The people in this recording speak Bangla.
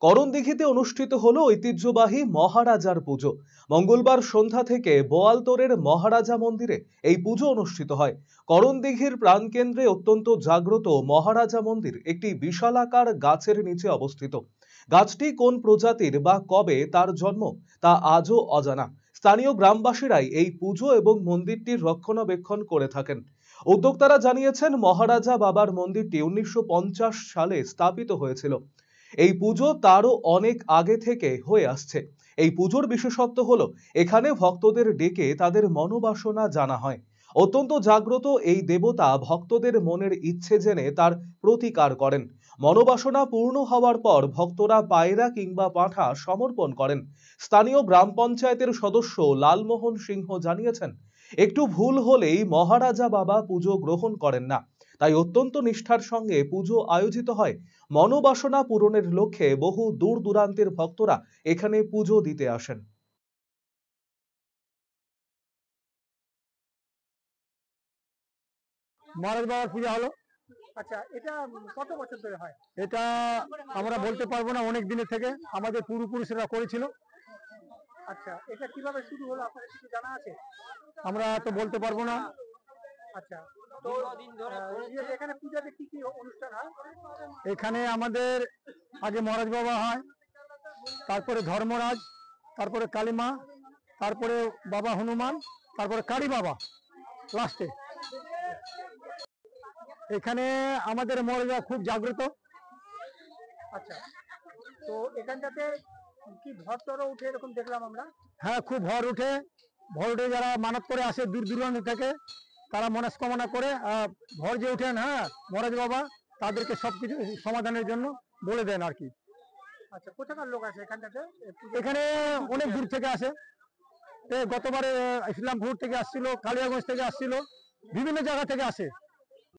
করণদিঘিতে অনুষ্ঠিত হলো ঐতিহ্যবাহী মহারাজার পুজো। মঙ্গলবার সন্ধ্যা থেকে বোয়ালতোড়ের মহারাজা মন্দিরে এই পুজো অনুষ্ঠিত হয়। করণদিঘির প্রাণকেন্দ্রে অত্যন্ত জাগ্রত মহারাজা মন্দির একটি বিশালাকার গাছের নিচে অবস্থিত। গাছটি কোন প্রজাতির বা কবে তার জন্ম তা আজও অজানা। স্থানীয় গ্রামবাসীরাই এই পুজো এবং মন্দিরটির রক্ষণাবেক্ষণ করে থাকেন। উদ্যোক্তারা জানিয়েছেন, মহারাজা বাবার মন্দিরটি 1950 সালে স্থাপিত হয়েছিল। এই পুজো তারও অনেক আগে থেকে হয়ে আসছে। এই পুজোর বিশেষত্ব হলো এখানে ভক্তদের ডেকে তাদের মনোবাসনা জানা হয়। অত্যন্ত জাগ্রত এই দেবতা ভক্তদের মনের ইচ্ছে জেনে তার প্রতিকার করেন। মনোবাসনা পূর্ণ হওয়ার পর ভক্তরা পায়রা কিংবা পাঁঠা সমর্পণ করেন। স্থানীয় গ্রাম পঞ্চায়েতের সদস্য লালমোহন সিংহ জানিয়েছেন, একটু ভুল হলেই মহারাজা বাবা পুজো গ্রহণ করেন না, তাই অত্যন্ত নিষ্ঠার সঙ্গে পুজো আয়োজিত হয়। মনোবাসনা পূরণের লক্ষ্যে বহু দূর দূরান্তের ভক্তরা এখানে পুজো দিতে আসেন। মহারাজ বাবার পূজা হলো। আচ্ছা, এটা কত বছর ধরে হয়? এটা আমরা বলতে পারবো না, অনেক দিনের থেকে আমাদের পূর্বপুরুষেরা করেছিল। আচ্ছা, এটা কিভাবে শুরু হলো আপনাদের কিছু জানা আছে? আমরা তো বলতে পারবো না। আচ্ছা, তো এখানে পূজাতে কি কি অনুষ্ঠান হয়? এখানে আমাদের আগে মহারাজ বাবা হয়, তারপরে ধর্মরাজ, তারপরে কালীমা, তারপরে বাবা হনুমান, তারপরে কালী বাবা লাস্টে। এখানে আমাদের মহারাজা খুব জাগ্রত। আচ্ছা, তো এখানটাতে কি ভর টরও উঠে এরকম দেখলাম আমরা? হ্যাঁ, খুব ভর উঠে। ভর উঠে যারা মানত করে আসে দূর দূরান্ত থেকে, তারা মনস্কামনা করে ভর যে উঠেন, হ্যাঁ, মহারাজ বাবা তাদেরকে সবকিছু সমাধানের জন্য বলে দেন আর কি। আচ্ছা, কোথাকার লোক আছে এখানটাতে? এখানে অনেক দূর থেকে আসে। গতবারে ইসলামপুর থেকে আসছিল, কালিয়াগঞ্জ থেকে আসছিল, বিভিন্ন জায়গা থেকে আসে।